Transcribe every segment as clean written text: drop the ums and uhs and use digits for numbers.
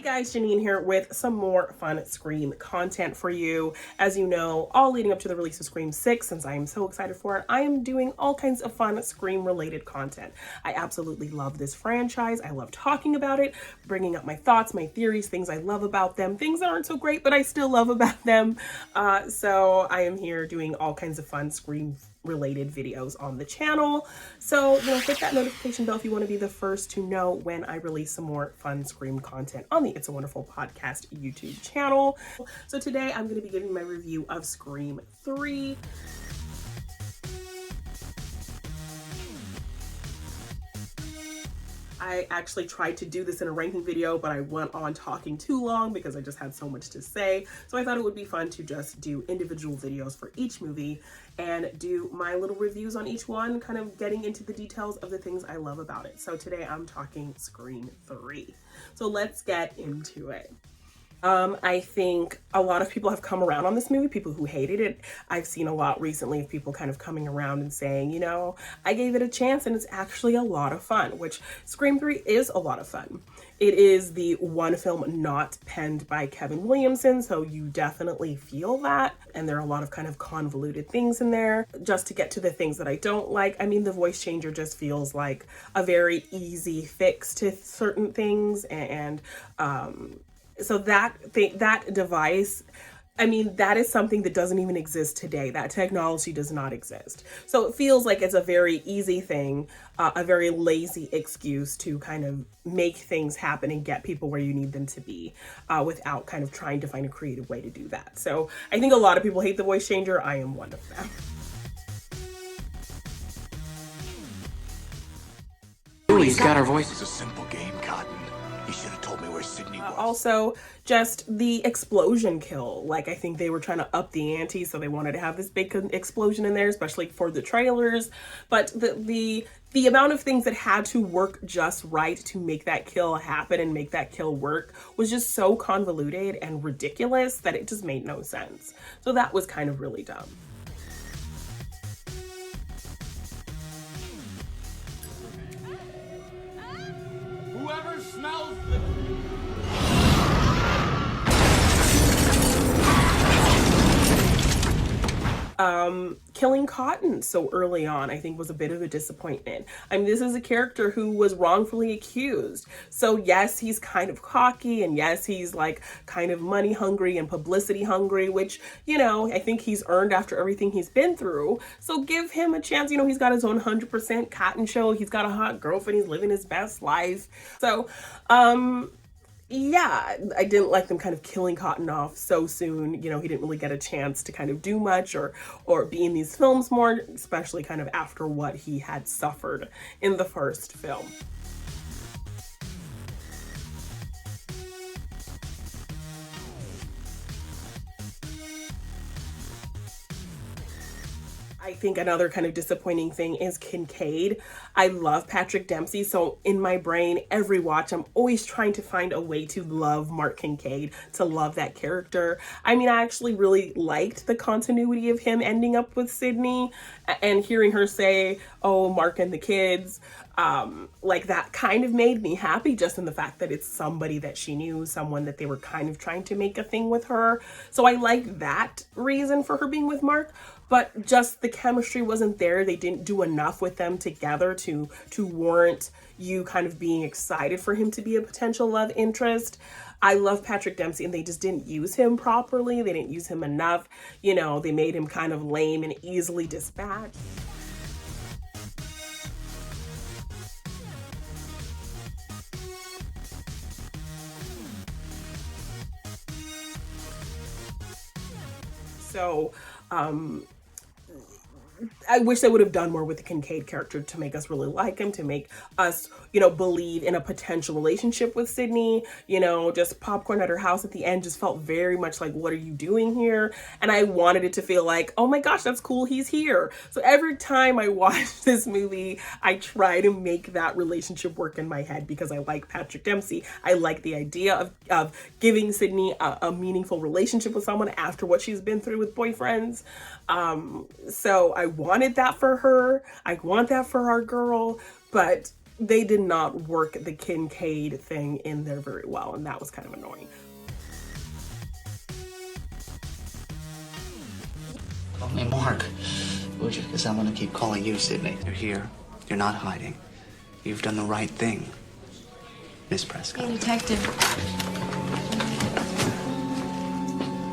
Guys, Jeannine here with some more fun Scream content for you. As you know, all leading up to the release of Scream 6, since I am so excited for it, I am doing all kinds of fun Scream related content. I absolutely love this franchise. I love talking about it, bringing up my thoughts, my theories, things I love about them, things that aren't so great, but I still love about them. So I am here doing all kinds of fun Scream related videos on the channel. So, hit that notification bell if you want to be the first to know when I release some more fun Scream content on the It's a Wonderful Podcast YouTube channel. So today I'm going to be giving my review of Scream 3. I actually tried to do this in a ranking video, but I went on talking too long because I just had so much to say. So I thought it would be fun to just do individual videos for each movie and do my little reviews on each one, kind of getting into the details of the things I love about it. So today I'm talking Scream 3. So let's get into it. I think a lot of people have come around on this movie, people who hated it. I've seen a lot recently of people kind of coming around and saying, I gave it a chance and it's actually a lot of fun, which Scream 3 is a lot of fun. It is the one film not penned by Kevin Williamson, so you definitely feel that. And there are a lot of kind of convoluted things in there. Just to get to the things that I don't like, I mean, the voice changer just feels like a very easy fix to certain things. So that device, I mean, that is something that doesn't even exist today. That technology does not exist. So it feels like it's a very easy thing, a very lazy excuse to kind of make things happen and get people where you need them to be without kind of trying to find a creative way to do that. So I think a lot of people hate the voice changer. I am one of them. He's got our voice. It's a simple game, Cotton. You should have told me where Sydney was. Also, just the explosion kill. Like, I think they were trying to up the ante, so they wanted to have this big explosion in there, especially for the trailers. But the amount of things that had to work just right to make that kill happen and make that kill work was just so convoluted and ridiculous that it just made no sense. So that was kind of really dumb. Whoever smells the... Killing Cotton so early on, I think, was a bit of a disappointment. I mean, this is a character who was wrongfully accused. So yes, he's kind of cocky, and yes, he's like kind of money hungry and publicity hungry, which, I think he's earned after everything he's been through. So give him a chance. He's got his own 100% Cotton show. He's got a hot girlfriend. He's living his best life. So, yeah, I didn't like them kind of killing Cotton off so soon. He didn't really get a chance to kind of do much or be in these films more, especially kind of after what he had suffered in the first film. I think another kind of disappointing thing is Kincaid. I love Patrick Dempsey, so in my brain, every watch, I'm always trying to find a way to love Mark Kincaid, to love that character. I mean, I actually really liked the continuity of him ending up with Sydney and hearing her say, oh, Mark and the kids, like that kind of made me happy just in the fact that it's somebody that she knew, someone that they were kind of trying to make a thing with her. So I like that reason for her being with Mark. But just the chemistry wasn't there. They didn't do enough with them together to warrant you kind of being excited for him to be a potential love interest. I love Patrick Dempsey, and they just didn't use him properly. They didn't use him enough. They made him kind of lame and easily dispatched. So, I wish they would have done more with the Kincaid character to make us really like him, to make us, believe in a potential relationship with Sydney. Just popcorn at her house at the end just felt very much like, what are you doing here? And I wanted it to feel like, oh my gosh, that's cool, he's here. So every time I watch this movie, I try to make that relationship work in my head because I like Patrick Dempsey. I like the idea of giving Sydney a meaningful relationship with someone after what she's been through with boyfriends. So I wanted that for her. I want that for our girl, but they did not work the Kincaid thing in there very well, and that was kind of annoying. Call me Mark, would you? Because I'm gonna keep calling you Sydney. You're here. You're not hiding. You've done the right thing, Miss Prescott. Hey, detective.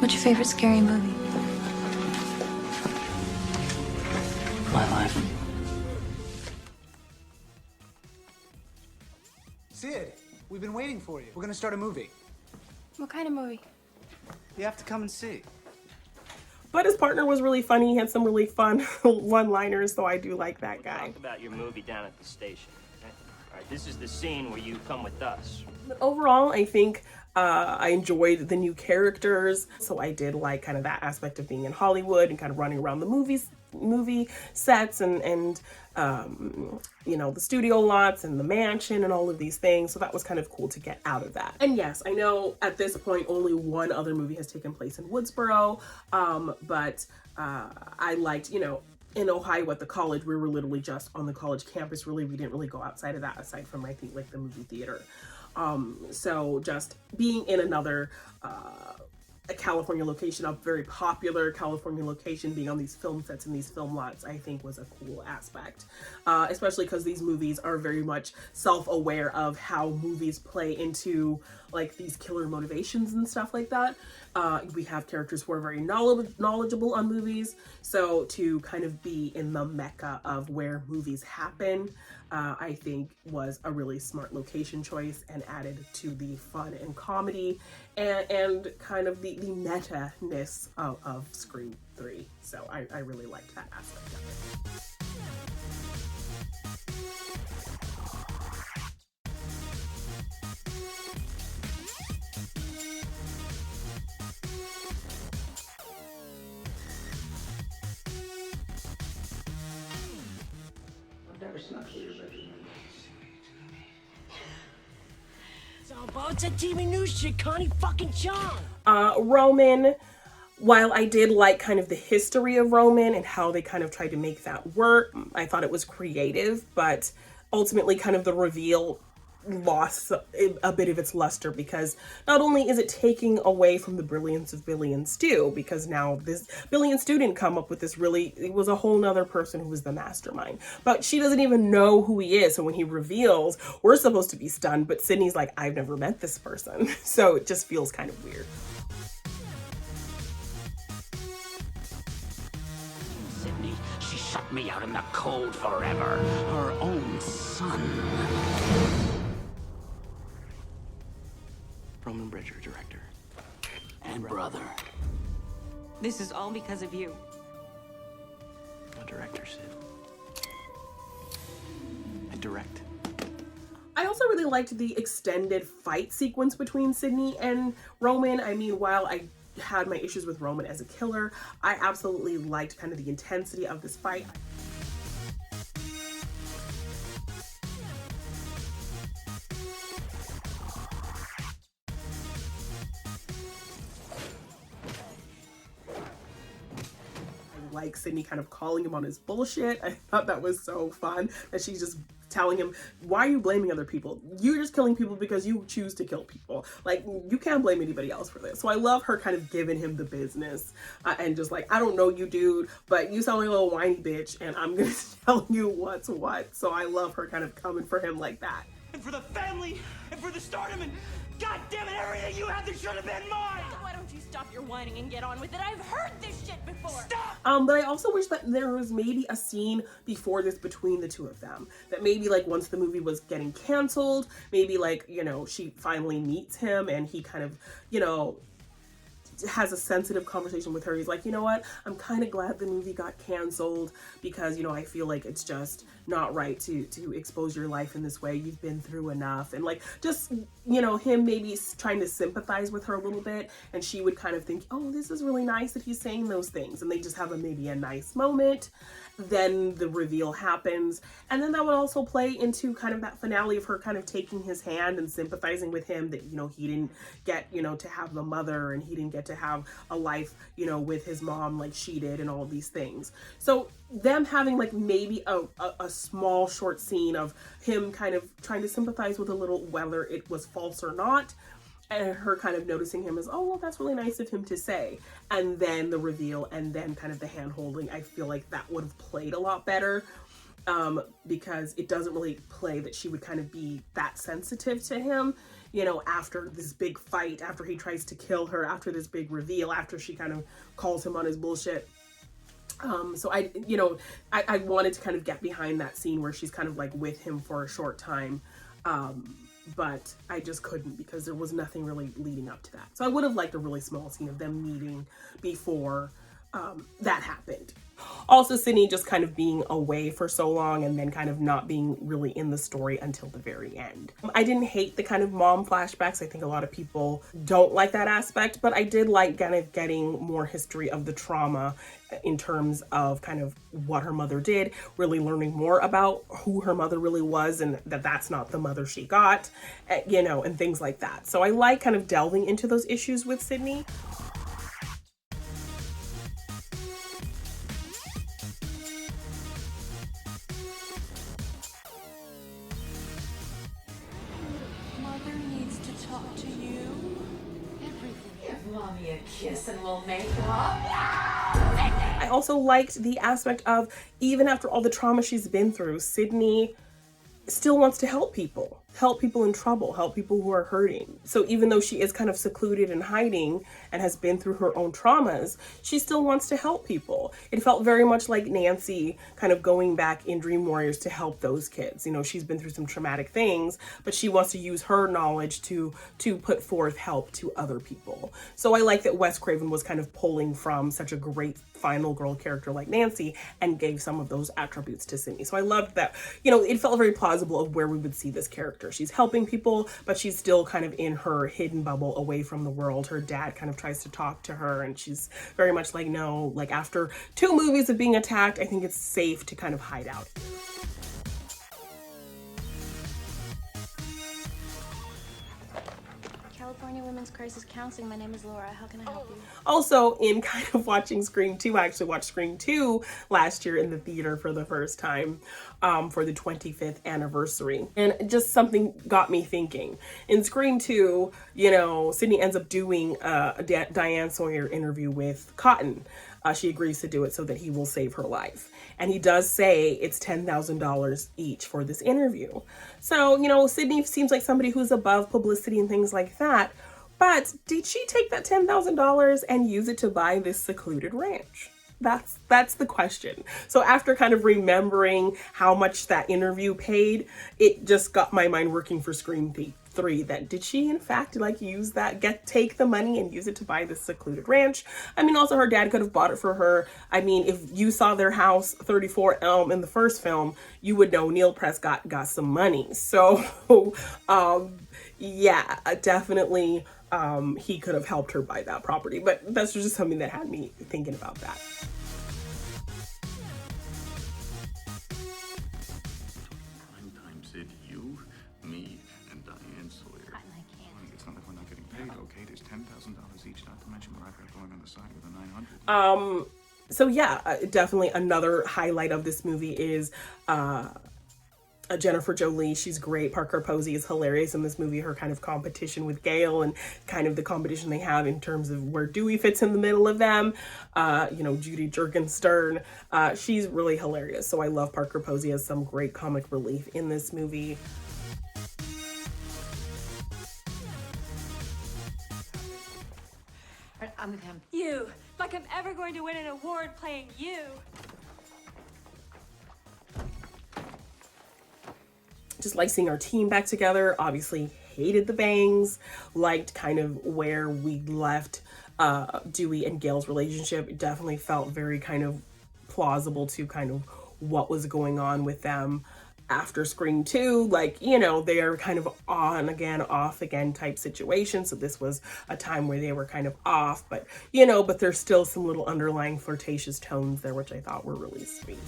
What's your favorite scary movie? My life. Sid, we've been waiting for you. We're gonna start a movie. What kind of movie? You have to come and see. But his partner was really funny. He had some really fun one-liners, so I do like that guy. Talk about your movie down at the station. Okay? All right, this is the scene where you come with us. But overall, I think I enjoyed the new characters. So I did like kind of that aspect of being in Hollywood and kind of running around the movie sets and you know, the studio lots and the mansion and all of these things. So that was kind of cool to get out of that. And yes, I know at this point only one other movie has taken place in Woodsboro, but I liked, you know, in Ohio at the college, we were literally just on the college campus. Really, we didn't really go outside of that, aside from I think like the movie theater. So just being in another a California location, a very popular California location, being on these film sets and these film lots, I think was a cool aspect, especially because these movies are very much self-aware of how movies play into like these killer motivations and stuff like that. We have characters who are very knowledgeable on movies, so to kind of be in the mecca of where movies happen, I think was a really smart location choice and added to the fun and comedy and kind of the meta-ness of Scream 3. So I really liked that aspect of it. It's all about that TV news shit, Connie fucking John. Roman, while I did like kind of the history of Roman and how they kind of tried to make that work, I thought it was creative, but ultimately kind of the reveal lost a bit of its luster, because not only is it taking away from the brilliance of Billy and Stu, because now this Billy and Stu didn't come up with this, really it was a whole nother person who was the mastermind, but she doesn't even know who he is. So when he reveals, we're supposed to be stunned, but Sydney's like, I've never met this person. So it just feels kind of weird. Sydney, she shut me out in the cold forever. Her own son. Roman Bridger, director. And brother. This is all because of you. A director, Sid. I direct. I also really liked the extended fight sequence between Sydney and Roman. I mean, while I had my issues with Roman as a killer, I absolutely liked kind of the intensity of this fight. Like Sydney kind of calling him on his bullshit. I thought that was so fun that she's just telling him, why are you blaming other people? You're just killing people because you choose to kill people. Like, you can't blame anybody else for this. So I love her kind of giving him the business and just like, I don't know you, dude, but you sound like a little whiny bitch and I'm gonna tell you what's what. So I love her kind of coming for him like that. And for the family, and for the stardom, and God damn it, everything you had that should have been mine! Why don't you stop your whining and get on with it? I've heard this shit before. Stop! But I also wish that there was maybe a scene before this between the two of them. That maybe like once the movie was getting canceled, maybe like, you know, she finally meets him and he kind of, you know, has a sensitive conversation with her. He's like, you know what, I'm kind of glad the movie got canceled because, you know, I feel like it's just not right to expose your life in this way. You've been through enough. And like, just, you know, him maybe trying to sympathize with her a little bit, and she would kind of think, oh, this is really nice that he's saying those things, and they just have maybe a nice moment. Then the reveal happens, and then that would also play into kind of that finale of her kind of taking his hand and sympathizing with him that, you know, he didn't get, you know, to have the mother, and he didn't get to have a life, you know, with his mom like she did and all of these things. So them having like maybe a small short scene of him kind of trying to sympathize with a little, whether it was false or not, and her kind of noticing him as, oh, well, that's really nice of him to say. And then the reveal and then kind of the hand holding, I feel like that would have played a lot better, because it doesn't really play that she would kind of be that sensitive to him, you know, after this big fight, after he tries to kill her, after this big reveal, after she kind of calls him on his bullshit. So I wanted to kind of get behind that scene where she's kind of like with him for a short time. But I just couldn't because there was nothing really leading up to that. So I would have liked a really small scene of them meeting before that happened. Also, Sydney just kind of being away for so long and then kind of not being really in the story until the very end. I didn't hate the kind of mom flashbacks. I think a lot of people don't like that aspect, but I did like kind of getting more history of the trauma in terms of kind of what her mother did, really learning more about who her mother really was and that that's not the mother she got, you know, and things like that. So I like kind of delving into those issues with Sydney. Mommy a kiss and we'll make up. I also liked the aspect of, even after all the trauma she's been through, Sydney still wants to help people in trouble, help people who are hurting. So even though she is kind of secluded and hiding and has been through her own traumas, she still wants to help people. It felt very much like Nancy kind of going back in Dream Warriors to help those kids. You know, she's been through some traumatic things, but she wants to use her knowledge to put forth help to other people. So I like that Wes Craven was kind of pulling from such a great final girl character like Nancy and gave some of those attributes to Sydney. So I loved that, you know, it felt very plausible of where we would see this character. She's helping people, but she's still kind of in her hidden bubble away from the world. Her dad kind of tries to talk to her and she's very much like, no, like after 2 movies of being attacked, I think it's safe to kind of hide out. California Women's Crisis Counseling. My name is Laura. How can I help you? Also, in kind of watching Scream 2, I actually watched Scream 2 last year in the theater for the first time for the 25th anniversary. And just something got me thinking. In Scream 2, you know, Sydney ends up doing a Diane Sawyer interview with Cotton. She agrees to do it so that he will save her life. And he does say it's $10,000 each for this interview. So, you know, Sydney seems like somebody who's above publicity and things like that. But did she take that $10,000 and use it to buy this secluded ranch? That's the question. So after kind of remembering how much that interview paid, it just got my mind working for Scream 3, that did she in fact like use that, take the money and use it to buy this secluded ranch? I mean, also her dad could have bought it for her. I mean, if you saw their house 34 Elm in the first film, you would know Neil Prescott got some money. So yeah, definitely he could have helped her buy that property, but that's just something that had me thinking about that. Sid, you, me, and Diane Sawyer. It's not like we're not getting paid, okay? There's $10,000 each, not to mention what I've got going on the side with the 900. So yeah, definitely another highlight of this movie is Jennifer Jolie. She's great. Parker Posey is hilarious in this movie. Her kind of competition with Gail and kind of the competition they have in terms of where Dewey fits in the middle of them. You know, Judy Jergenstern. She's really hilarious. So I love Parker Posey as some great comic relief in this movie. I'm with him. You. Like I'm ever going to win an award playing you. Just like seeing our team back together. Obviously hated the bangs, liked kind of where we left Dewey and Gail's relationship. It definitely felt very kind of plausible to kind of what was going on with them after Scream 2. Like, you know, they are kind of on again, off again type situation. So this was a time where they were kind of off, but you know, but there's still some little underlying flirtatious tones there, which I thought were really sweet.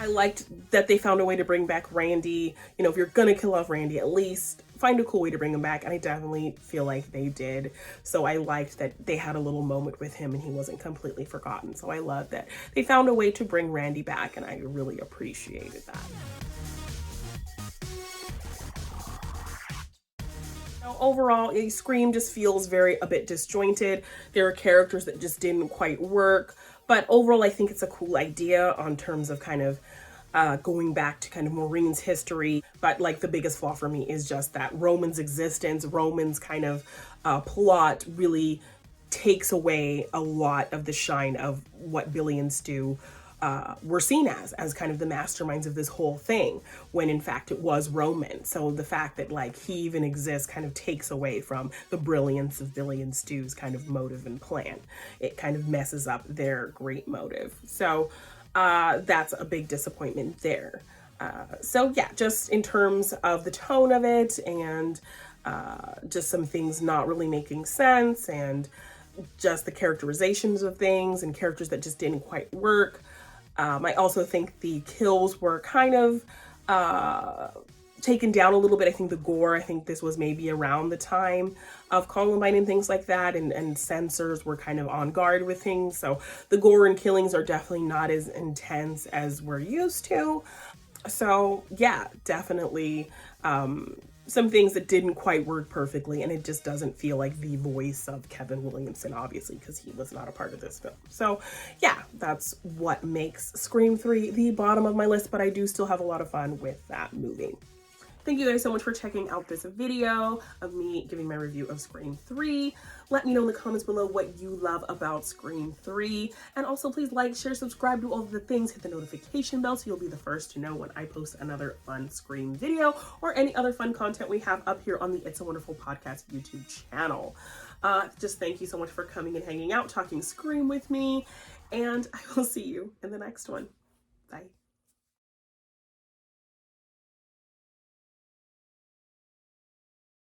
I liked that they found a way to bring back Randy. You know, if you're gonna kill off Randy, at least find a cool way to bring him back. And I definitely feel like they did. So I liked that they had a little moment with him and he wasn't completely forgotten. So I love that they found a way to bring Randy back, and I really appreciated that. Overall, Scream just feels a bit disjointed. There are characters that just didn't quite work, but overall I think it's a cool idea on terms of kind of going back to kind of Maureen's history. But like the biggest flaw for me is just that Roman's existence, Roman's kind of plot really takes away a lot of the shine of what Billy and Stu were seen as kind of the masterminds of this whole thing, when in fact it was Roman. So the fact that like he even exists kind of takes away from the brilliance of Billy and Stu's kind of motive and plan. It kind of messes up their great motive. So that's a big disappointment there. So yeah, just in terms of the tone of it and just some things not really making sense, and just the characterizations of things and characters that just didn't quite work. I also think the kills were kind of taken down a little bit. I think the gore, I think this was maybe around the time of Columbine and things like that, and censors were kind of on guard with things. So the gore and killings are definitely not as intense as we're used to. So yeah, definitely some things that didn't quite work perfectly, and it just doesn't feel like the voice of Kevin Williamson, obviously, because he was not a part of this film. So yeah, that's what makes Scream 3 the bottom of my list, but I do still have a lot of fun with that movie. Thank you guys so much for checking out this video of me giving my review of Scream 3. Let me know in the comments below what you love about Scream 3. And also please like, share, subscribe, do all of the things. Hit the notification bell so you'll be the first to know when I post another fun Scream video or any other fun content we have up here on the It's a Wonderful Podcast YouTube channel. Just thank you so much for coming and hanging out, talking Scream with me. And I will see you in the next one. Bye.